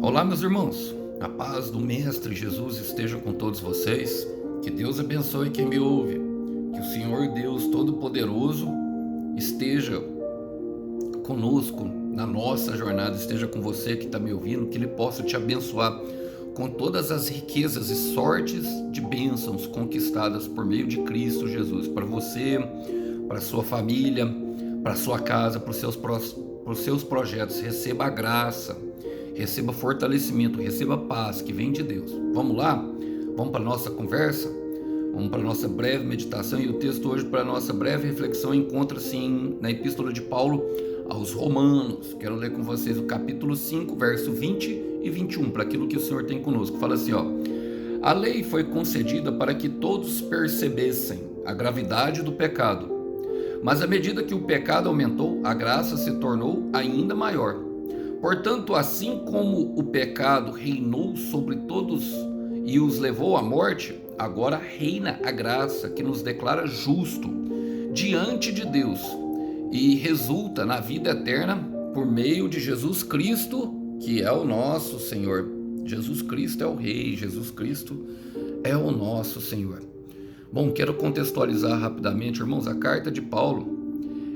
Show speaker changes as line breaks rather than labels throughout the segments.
Olá, meus irmãos. A paz do Mestre Jesus esteja com todos vocês. Que Deus abençoe quem me ouve. Que o Senhor Deus Todo-Poderoso esteja conosco na nossa jornada, esteja com você que está me ouvindo, que Ele possa te abençoar com todas as riquezas e sortes de bênçãos conquistadas por meio de Cristo Jesus, para você, para a sua família, para a sua casa, para os seus projetos. Receba a graça, receba fortalecimento, receba paz que vem de Deus. Vamos lá? Vamos para a nossa conversa? Vamos para a nossa breve meditação, e o texto hoje para a nossa breve reflexão encontra-se na Epístola de Paulo aos Romanos. Quero ler com vocês o capítulo 5, verso 20 e 21, para aquilo que o Senhor tem conosco. Fala assim, ó: a lei foi concedida para que todos percebessem a gravidade do pecado, mas à medida que o pecado aumentou, a graça se tornou ainda maior. Portanto, assim como o pecado reinou sobre todos e os levou à morte, agora reina a graça que nos declara justo diante de Deus e resulta na vida eterna por meio de Jesus Cristo, que é o nosso Senhor. Jesus Cristo é o Rei, Jesus Cristo é o nosso Senhor. Bom, quero contextualizar rapidamente, irmãos. A carta de Paulo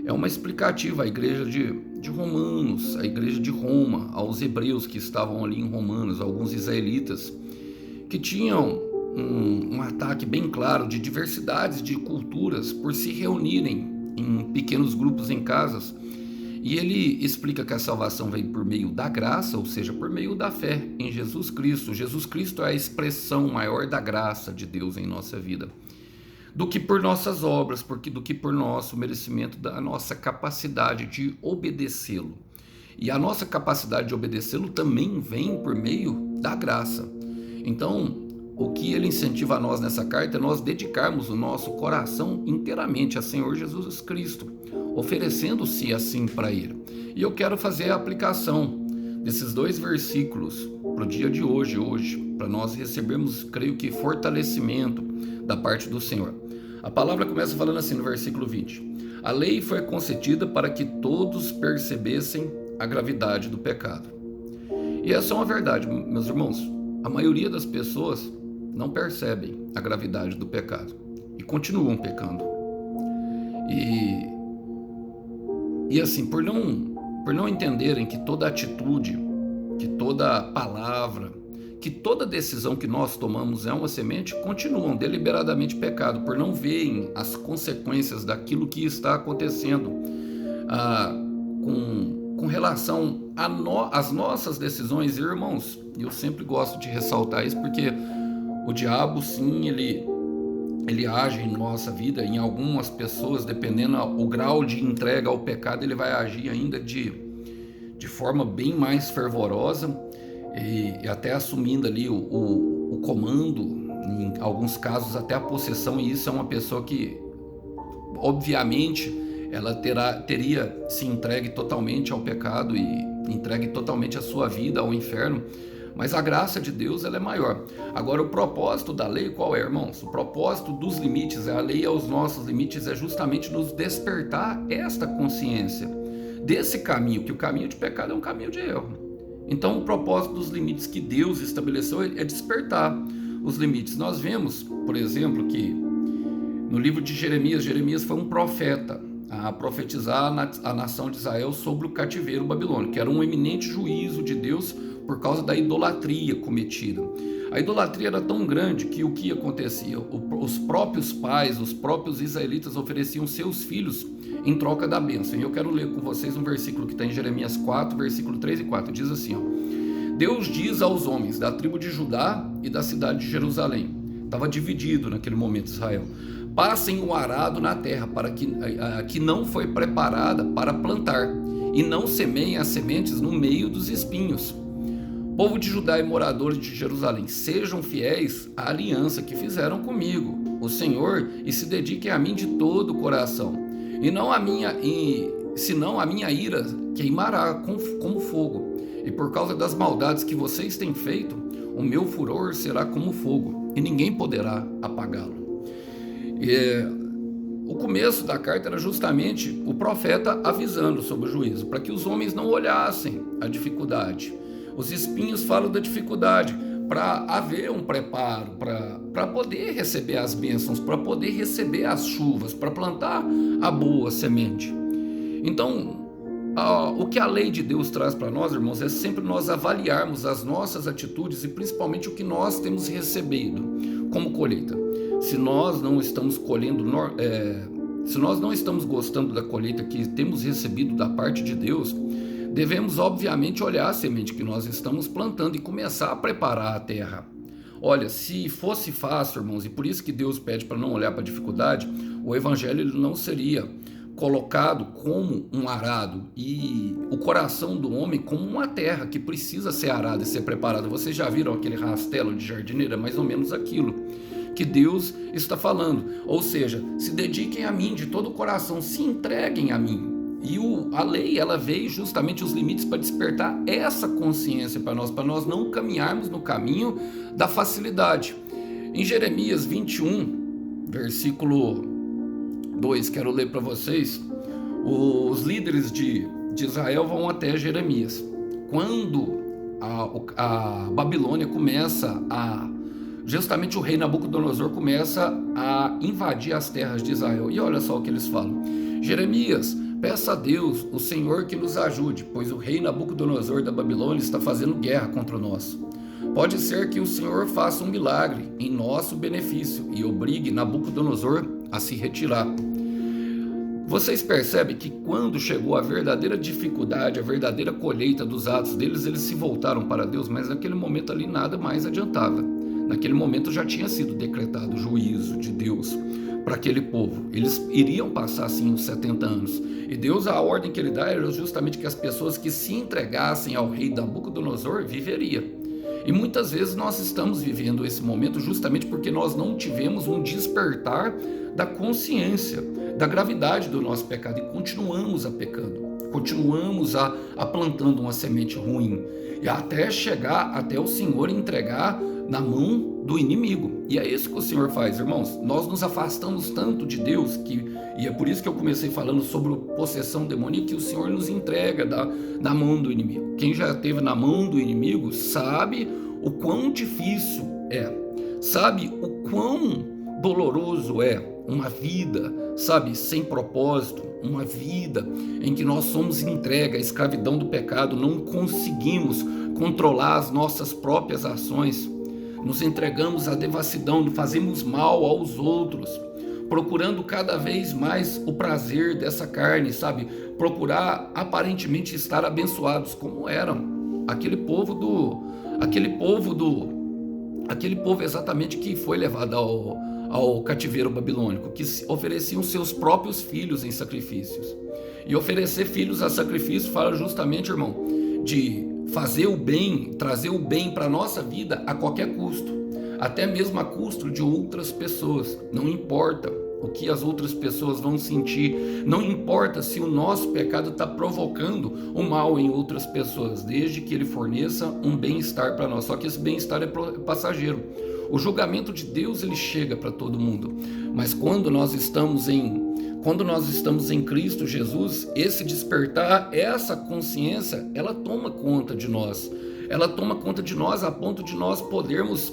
é uma explicativa à igreja de Romanos, à igreja de Roma, aos hebreus que estavam ali em Romanos, alguns israelitas que tinham um ataque bem claro de diversidades de culturas por se reunirem em pequenos grupos em casas. E ele explica que a salvação vem por meio da graça, ou seja, por meio da fé em Jesus Cristo. Jesus Cristo é a expressão maior da graça de Deus em nossa vida, do que por nossas obras, do que por nosso merecimento, da nossa capacidade de obedecê-lo. E a nossa capacidade de obedecê-lo também vem por meio da graça. Então, o que ele incentiva a nós nessa carta é nós dedicarmos o nosso coração inteiramente a Senhor Jesus Cristo, oferecendo-se assim para Ele. E eu quero fazer a aplicação desses dois versículos para o dia de hoje, para nós recebermos, creio que, fortalecimento da parte do Senhor. A palavra começa falando assim no versículo 20: a lei foi concedida para que todos percebessem a gravidade do pecado. E essa é uma verdade, meus irmãos. A maioria das pessoas não percebem a gravidade do pecado e continuam pecando. E assim, por não entenderem que toda atitude, que toda palavra, que toda decisão que nós tomamos é uma semente, continuam deliberadamente pecado, por não verem as consequências daquilo que está acontecendo com relação às nossas decisões. Irmãos, eu sempre gosto de ressaltar isso, porque o diabo, sim, ele age em nossa vida. Em algumas pessoas, dependendo o grau de entrega ao pecado, ele vai agir ainda de forma bem mais fervorosa, e até assumindo ali o comando, em alguns casos até a possessão. E isso é uma pessoa que, obviamente, ela teria se entregue totalmente ao pecado e entregue totalmente a sua vida ao inferno. Mas a graça de Deus, ela é maior. Agora, o propósito da lei qual é, irmãos? O propósito dos limites, a lei aos nossos limites, é justamente nos despertar esta consciência desse caminho, que o caminho de pecado é um caminho de erro. Então, o propósito dos limites que Deus estabeleceu é despertar os limites. Nós vemos, por exemplo, que no livro de Jeremias foi um profeta a profetizar a nação de Israel sobre o cativeiro babilônico, que era um eminente juízo de Deus por causa da idolatria cometida. A idolatria era tão grande que o que acontecia? Os próprios pais, os próprios israelitas ofereciam seus filhos em troca da bênção. E eu quero ler com vocês um versículo que está em Jeremias 4, versículo 3 e 4. Diz assim, ó: Deus diz aos homens da tribo de Judá e da cidade de Jerusalém. Estava dividido naquele momento Israel: passem o arado na terra para que não foi preparada para plantar, e não semeiem as sementes no meio dos espinhos. Povo de Judá e moradores de Jerusalém, sejam fiéis à aliança que fizeram comigo, o Senhor, e se dediquem a mim de todo o coração. Senão a minha ira queimará como fogo, e por causa das maldades que vocês têm feito, o meu furor será como fogo, e ninguém poderá apagá-lo. O começo da carta era justamente o profeta avisando sobre o juízo, para que os homens não olhassem a dificuldade. Os espinhos falam da dificuldade, para haver um preparo, para poder receber as bênçãos, para poder receber as chuvas, para plantar a boa semente. Então, o que a lei de Deus traz para nós, irmãos, é sempre nós avaliarmos as nossas atitudes e principalmente o que nós temos recebido como colheita. Se nós não estamos colhendo, se nós não estamos gostando da colheita que temos recebido da parte de Deus, devemos obviamente olhar a semente que nós estamos plantando e começar a preparar a terra. Olha, se fosse fácil, irmãos, e por isso que Deus pede para não olhar para a dificuldade, o evangelho ele não seria colocado como um arado e o coração do homem como uma terra que precisa ser arada e ser preparada. Vocês já viram aquele rastelo de jardineira? Mais ou menos aquilo que Deus está falando. Ou seja, se dediquem a mim de todo o coração, se entreguem a mim. E a lei, ela veio justamente os limites para despertar essa consciência para nós não caminharmos no caminho da facilidade. Em Jeremias 21, versículo 2, quero ler para vocês. Os líderes de Israel vão até Jeremias. Quando a Babilônia começa justamente o rei Nabucodonosor começa a invadir as terras de Israel. E olha só o que eles falam. Jeremias, peça a Deus, o Senhor, que nos ajude, pois o rei Nabucodonosor da Babilônia está fazendo guerra contra nós. Pode ser que o Senhor faça um milagre em nosso benefício e obrigue Nabucodonosor a se retirar. Vocês percebem que quando chegou a verdadeira dificuldade, a verdadeira colheita dos atos deles, eles se voltaram para Deus, mas naquele momento ali nada mais adiantava. Naquele momento já tinha sido decretado o juízo de Deus para aquele povo. Eles iriam passar assim os 70 anos. E Deus, a ordem que ele dá era justamente que as pessoas que se entregassem ao rei Nabucodonosor viveriam. E muitas vezes nós estamos vivendo esse momento justamente porque nós não tivemos um despertar da consciência, da gravidade do nosso pecado e continuamos a pecando, continuamos a plantando uma semente ruim e até chegar até o Senhor entregar na mão do inimigo. E é isso que o Senhor faz, irmãos. Nós nos afastamos tanto de Deus e é por isso que eu comecei falando sobre possessão demoníaca, que o Senhor nos entrega na mão do inimigo. Quem já esteve na mão do inimigo sabe o quão difícil é, sabe o quão doloroso é uma vida, sabe, sem propósito, uma vida em que nós somos entregues à escravidão do pecado, não conseguimos controlar as nossas próprias ações, nos entregamos à devassidão, fazemos mal aos outros, procurando cada vez mais o prazer dessa carne, sabe, procurar aparentemente estar abençoados, como eram aquele povo exatamente que foi levado ao cativeiro babilônico, que ofereciam seus próprios filhos em sacrifícios. E oferecer filhos a sacrifício fala justamente, irmão, de fazer o bem, trazer o bem para a nossa vida a qualquer custo, até mesmo a custo de outras pessoas. Não importa o que as outras pessoas vão sentir, não importa se o nosso pecado está provocando o mal em outras pessoas, desde que ele forneça um bem-estar para nós. Só que esse bem-estar é passageiro. O julgamento de Deus ele chega para todo mundo, mas quando nós estamos em Cristo Jesus, esse despertar, essa consciência, ela toma conta de nós. Ela toma conta de nós a ponto de nós podermos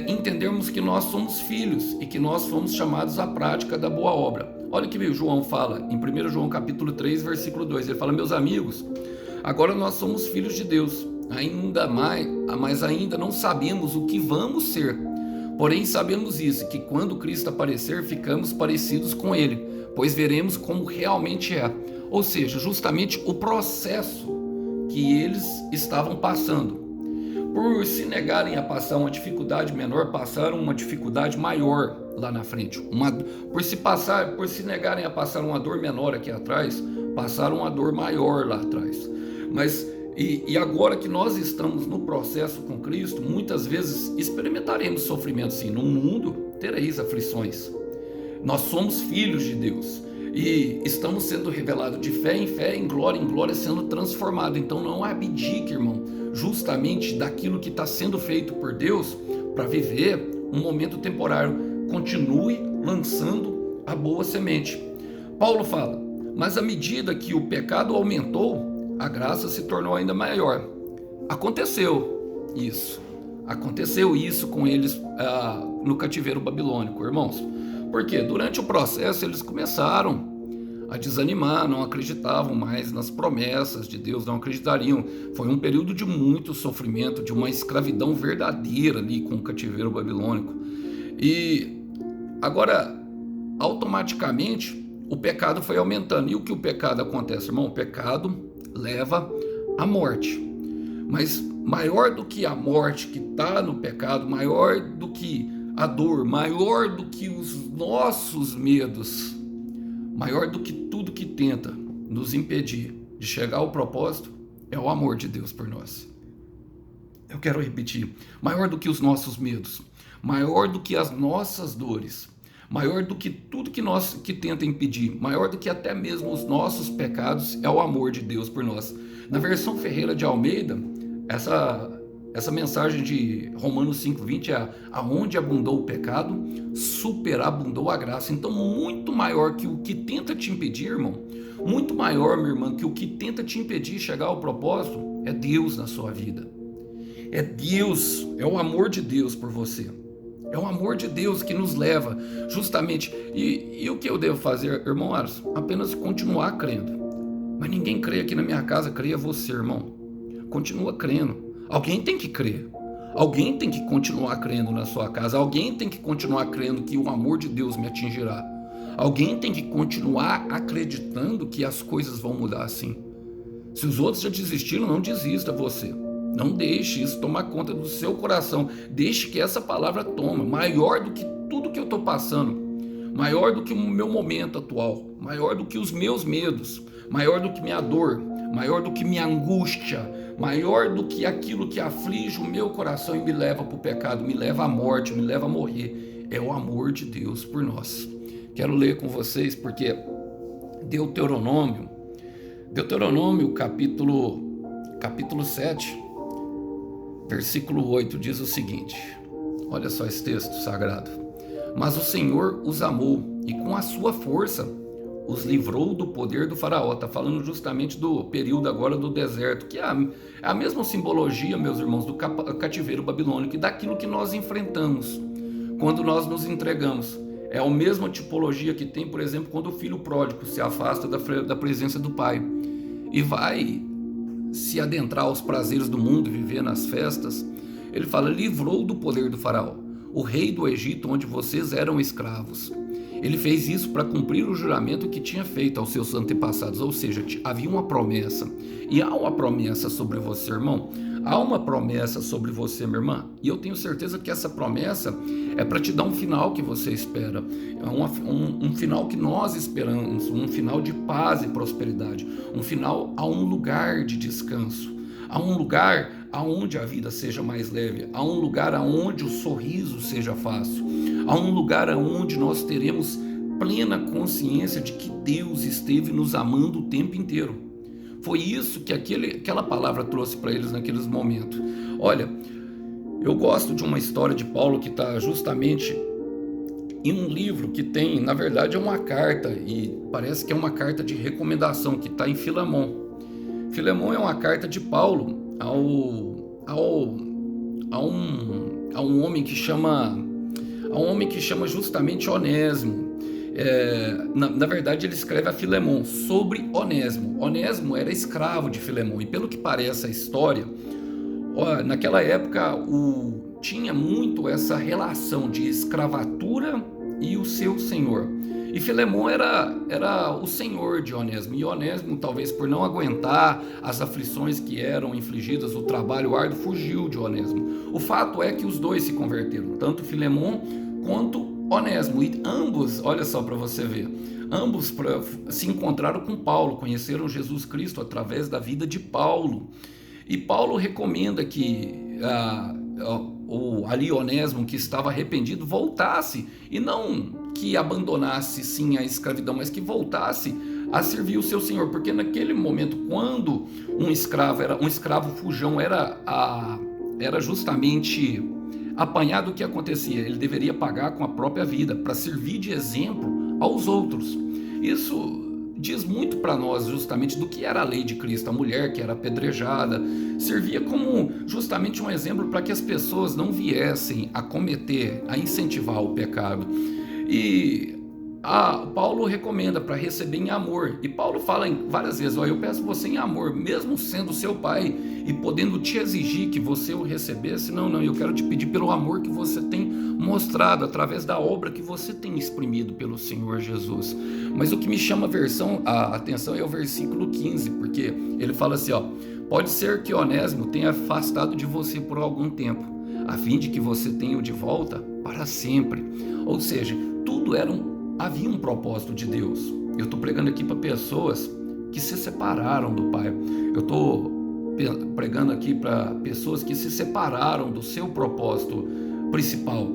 entendermos que nós somos filhos e que nós fomos chamados à prática da boa obra. Olha o que João fala em 1 João capítulo 3, versículo 2. Ele fala: meus amigos, agora nós somos filhos de Deus, mas ainda não sabemos o que vamos ser. Porém sabemos isso, que quando Cristo aparecer, ficamos parecidos com Ele, pois veremos como realmente é. Ou seja, justamente o processo que eles estavam passando. Por se negarem a passar uma dificuldade menor, passaram uma dificuldade maior lá na frente. Por se negarem a passar uma dor menor aqui atrás, passaram uma dor maior lá atrás. Mas e agora que nós estamos no processo com Cristo, muitas vezes experimentaremos sofrimento sim. No mundo tereis aflições. Nós somos filhos de Deus e estamos sendo revelados de fé em glória, sendo transformados. Então não abdique, irmão, justamente daquilo que está sendo feito por Deus para viver um momento temporário. Continue lançando a boa semente. Paulo fala: mas à medida que o pecado aumentou, a graça se tornou ainda maior. aconteceu isso. Aconteceu isso com eles no cativeiro babilônico, irmãos. Porque durante o processo eles começaram a desanimar, não acreditavam mais nas promessas de Deus, não acreditariam. Foi um período de muito sofrimento, de uma escravidão verdadeira ali com o cativeiro babilônico. E agora, automaticamente, o pecado foi aumentando. E o que o pecado acontece, irmão? O pecado leva à morte. Mas maior do que a morte que está no pecado, maior do que a dor, maior do que os nossos medos, maior do que tudo que tenta nos impedir de chegar ao propósito, é o amor de Deus por nós. Eu quero repetir, maior do que os nossos medos, maior do que as nossas dores, maior do que tudo que tenta impedir, maior do que até mesmo os nossos pecados, é o amor de Deus por nós. Na versão Ferreira de Almeida, essa mensagem de Romanos 5,20 é: aonde abundou o pecado, superabundou a graça. Então, muito maior que o que tenta te impedir, irmão, muito maior, minha irmã, que o que tenta te impedir de chegar ao propósito, é Deus na sua vida. É Deus, é o amor de Deus por você. É o amor de Deus que nos leva justamente. E o que eu devo fazer, irmão Alisson? Apenas continuar crendo. Mas ninguém crê aqui na minha casa, creia você, irmão. Continua crendo. Alguém tem que crer. Alguém tem que continuar crendo na sua casa. Alguém tem que continuar crendo que o amor de Deus me atingirá. Alguém tem que continuar acreditando que as coisas vão mudar assim. Se os outros já desistiram, não desista você. Não deixe isso tomar conta do seu coração. Deixe que essa palavra tome. Maior do que tudo que eu estou passando. Maior do que o meu momento atual. Maior do que os meus medos. Maior do que minha dor. Maior do que minha angústia. Maior do que aquilo que aflige o meu coração e me leva para o pecado. Me leva à morte, me leva a morrer. É o amor de Deus por nós. Quero ler com vocês porque Deuteronômio capítulo 7, versículo 8 diz o seguinte. Olha só esse texto sagrado. Mas o Senhor os amou e com a sua força os livrou do poder do faraó. Está falando justamente do período agora do deserto, que é a mesma simbologia, meus irmãos, do cativeiro babilônico e daquilo que nós enfrentamos quando nós nos entregamos. É a mesma tipologia que tem, por exemplo, quando o filho pródigo se afasta da presença do pai e vai se adentrar aos prazeres do mundo, viver nas festas. Ele fala: livrou do poder do faraó, o rei do Egito, onde vocês eram escravos. Ele fez isso para cumprir o juramento que tinha feito aos seus antepassados, ou seja, havia uma promessa. E há uma promessa sobre você, irmão. Há uma promessa sobre você, minha irmã. E eu tenho certeza que essa promessa é para te dar um final que você espera. É um final que nós esperamos, um final de paz e prosperidade. Um final a um lugar de descanso. A um lugar aonde a vida seja mais leve, a um lugar aonde o sorriso seja fácil, a um lugar aonde nós teremos plena consciência de que Deus esteve nos amando o tempo inteiro. Foi isso que aquela palavra trouxe para eles naqueles momentos. Olha, eu gosto de uma história de Paulo que está justamente em um livro que tem, na verdade é uma carta, e parece que é uma carta de recomendação que está em Filemão. Filemão é uma carta de Paulo a um homem que chama justamente Onésimo. Na verdade ele escreve a Filemão sobre Onésimo. Onésimo era escravo de Filemão e pelo que parece a história, naquela época tinha muito essa relação de escravatura e o seu senhor. E Filemão era o senhor de Onésimo. E Onésimo, talvez por não aguentar as aflições que eram infligidas, o trabalho árduo, fugiu de Onésimo. O fato é que os dois se converteram, tanto Filemão quanto Onésimo. E ambos, olha só para você ver, ambos se encontraram com Paulo, conheceram Jesus Cristo através da vida de Paulo. E Paulo recomenda que ali Onésimo, que estava arrependido, voltasse, e não que abandonasse sim a escravidão, mas que voltasse a servir o seu senhor, porque naquele momento, quando um escravo fujão era justamente apanhado, o que acontecia? Ele deveria pagar com a própria vida para servir de exemplo aos outros. Isso diz muito para nós justamente do que era a lei de Cristo. A mulher que era apedrejada servia como justamente um exemplo para que as pessoas não viessem a cometer, a incentivar o pecado. E Paulo recomenda para receber em amor. E Paulo fala várias vezes: eu peço você em amor, mesmo sendo seu pai e podendo te exigir que você o recebesse. Não, eu quero te pedir pelo amor que você tem mostrado através da obra que você tem exprimido pelo Senhor Jesus. Mas o que me chama a atenção é o versículo 15, porque ele fala assim: pode ser que Onésimo tenha afastado de você por algum tempo, a fim de que você tenha o de volta para sempre. Ou seja, tudo havia um propósito de Deus. Eu estou pregando aqui para pessoas que se separaram do Pai. Eu estou pregando aqui para pessoas que se separaram do seu propósito principal,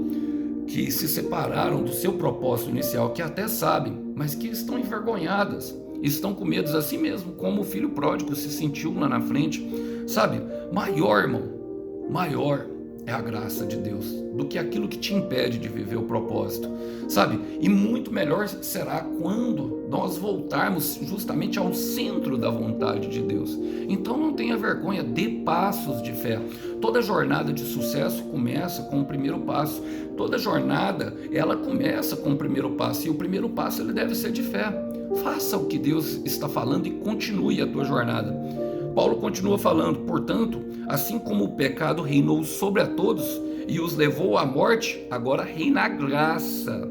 que se separaram do seu propósito inicial, que até sabem, mas que estão envergonhadas, estão com medos, assim mesmo como o filho pródigo se sentiu lá na frente. Sabe, maior, irmão, maior é a graça de Deus do que aquilo que te impede de viver o propósito, sabe? E muito melhor será quando nós voltarmos justamente ao centro da vontade de Deus. Então não tenha vergonha, dê passos de fé. Toda jornada de sucesso começa com o primeiro passo. Toda jornada, ela começa com o primeiro passo, e o primeiro passo ele deve ser de fé. Faça o que Deus está falando e continue a tua jornada. Paulo continua falando: portanto, assim como o pecado reinou sobre a todos e os levou à morte, agora reina a graça.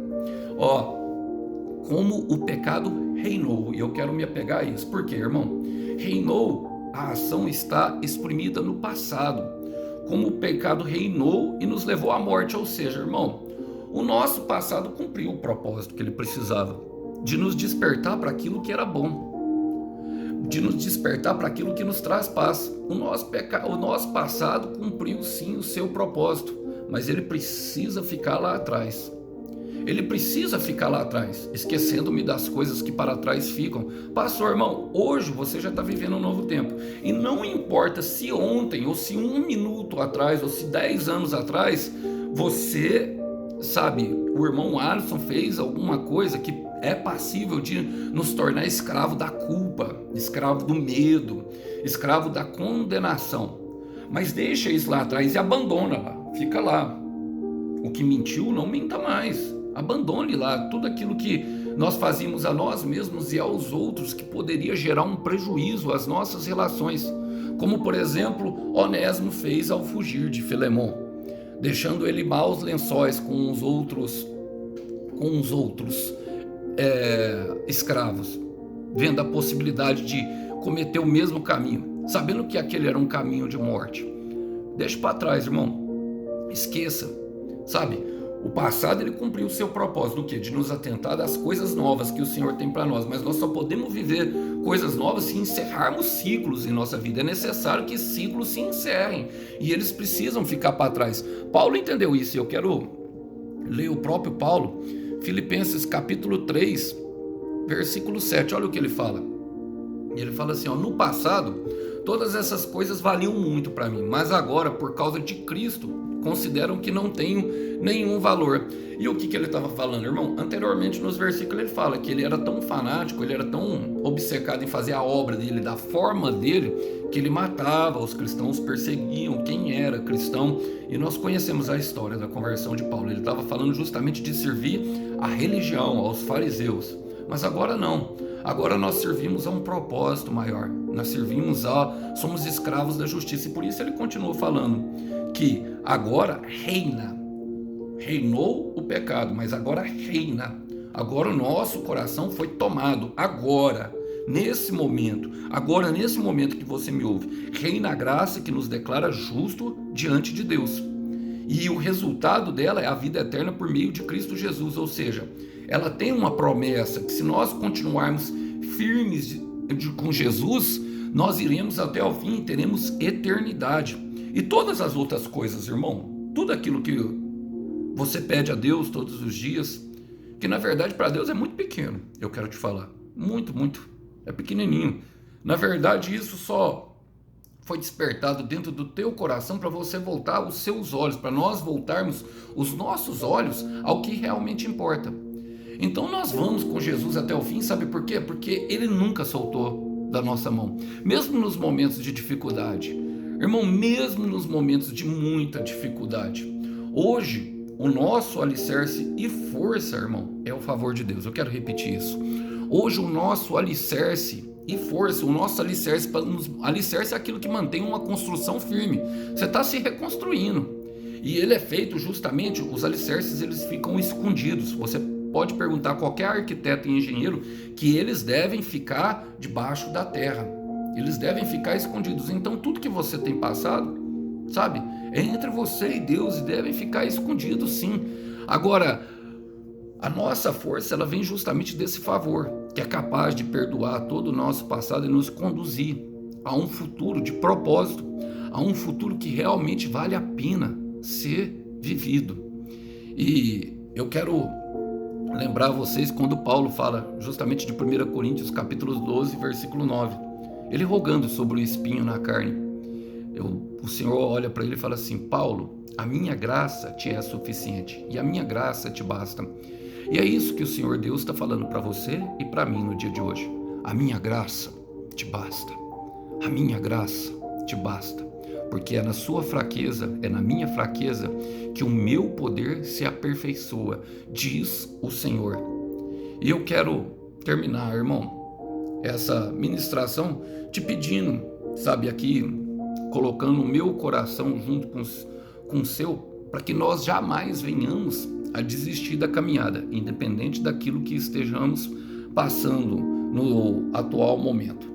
Como o pecado reinou, e eu quero me apegar a isso. Por quê, irmão? Reinou, a ação está exprimida no passado. Como o pecado reinou e nos levou à morte, ou seja, irmão, o nosso passado cumpriu o propósito que ele precisava, de nos despertar para aquilo que era bom, de nos despertar para aquilo que nos traz paz. O nosso passado cumpriu sim o seu propósito, mas ele precisa ficar lá atrás. Ele precisa ficar lá atrás, esquecendo-me das coisas que para trás ficam. Pastor, irmão, hoje você já está vivendo um novo tempo. E não importa se ontem, ou se 1 minuto atrás, ou se 10 anos atrás, você, sabe, o irmão Alisson fez alguma coisa que é passível de nos tornar escravo da culpa, escravo do medo, escravo da condenação. Mas deixa isso lá atrás e abandona lá, fica lá. O que mentiu, não minta mais. Abandone lá tudo aquilo que nós fazíamos a nós mesmos e aos outros que poderia gerar um prejuízo às nossas relações. Como, por exemplo, Onésimo fez ao fugir de Filemon, deixando ele maus lençóis com os outros escravos, vendo a possibilidade de cometer o mesmo caminho, sabendo que aquele era um caminho de morte. Deixa para trás, irmão. Esqueça, sabe? O passado ele cumpriu o seu propósito, do quê? De nos atentar das coisas novas que o Senhor tem para nós. Mas nós só podemos viver coisas novas se encerrarmos ciclos em nossa vida. É necessário que ciclos se encerrem e eles precisam ficar para trás. Paulo entendeu isso, e eu quero ler o próprio Paulo, Filipenses capítulo 3, versículo 7. Olha o que ele fala. Ele fala assim: no passado todas essas coisas valiam muito para mim, mas agora, por causa de Cristo, consideram que não tenho nenhum valor. E o que ele estava falando, irmão? Anteriormente nos versículos ele fala que ele era tão fanático, ele era tão obcecado em fazer a obra dele, da forma dele, que ele matava os cristãos, perseguiam quem era cristão. E nós conhecemos a história da conversão de Paulo. Ele estava falando justamente de servir à religião, aos fariseus. Mas agora não. Agora nós servimos a um propósito maior. Nós somos escravos da justiça. E por isso ele continua falando que agora reinou o pecado, mas agora reina. Agora o nosso coração foi tomado. Agora, nesse momento que você me ouve, reina a graça que nos declara justo diante de Deus. E o resultado dela é a vida eterna por meio de Cristo Jesus. Ou seja, ela tem uma promessa que se nós continuarmos firmes com Jesus, nós iremos até o fim e teremos eternidade. E todas as outras coisas, irmão, tudo aquilo que você pede a Deus todos os dias, que na verdade para Deus é muito pequeno, eu quero te falar, muito, é pequenininho. Na verdade isso só foi despertado dentro do teu coração para você voltar os seus olhos, para nós voltarmos os nossos olhos ao que realmente importa. Então nós vamos com Jesus até o fim, sabe por quê? Porque Ele nunca soltou da nossa mão, mesmo nos momentos de dificuldade. Irmão, mesmo nos momentos de muita dificuldade. Hoje, o nosso alicerce e força, irmão, é o favor de Deus. Eu quero repetir isso. Hoje, o nosso alicerce e força, o nosso alicerce, alicerce é aquilo que mantém uma construção firme. Você está se reconstruindo. E ele é feito justamente, os alicerces eles ficam escondidos. Você pode perguntar a qualquer arquiteto e engenheiro que eles devem ficar debaixo da terra. Eles devem ficar escondidos. Então tudo que você tem passado, sabe, é entre você e Deus e devem ficar escondidos, sim. Agora, a nossa força ela vem justamente desse favor, que é capaz de perdoar todo o nosso passado e nos conduzir a um futuro de propósito, a um futuro que realmente vale a pena ser vivido. E eu quero lembrar vocês quando Paulo fala justamente de 1 Coríntios capítulo 12, versículo 9. Ele rogando sobre o espinho na carne. O Senhor olha para ele e fala assim: Paulo, a minha graça te é suficiente e a minha graça te basta. E é isso que o Senhor Deus está falando para você e para mim no dia de hoje. A minha graça te basta. A minha graça te basta. Porque é na sua fraqueza, é na minha fraqueza que o meu poder se aperfeiçoa, diz o Senhor. E eu quero terminar, irmão, essa ministração te pedindo, sabe, aqui, colocando o meu coração junto com o seu, para que nós jamais venhamos a desistir da caminhada, independente daquilo que estejamos passando no atual momento.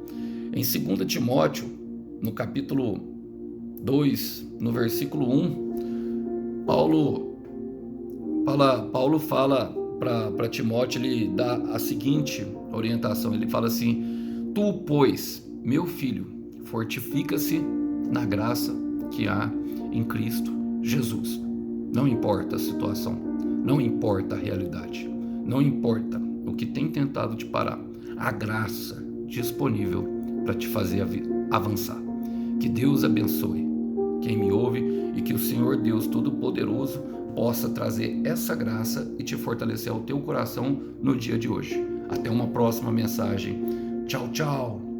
Em 2 Timóteo, no capítulo 2, no versículo 1, Paulo fala para Timóteo, ele dá a seguinte orientação, ele fala assim: tu, pois, meu filho, fortifica-se na graça que há em Cristo Jesus. Não importa a situação, não importa a realidade, não importa o que tem tentado te parar, a graça disponível para te fazer avançar. Que Deus abençoe quem me ouve e que o Senhor Deus Todo-Poderoso possa trazer essa graça e te fortalecer ao teu coração no dia de hoje. Até uma próxima mensagem. Tchau, tchau.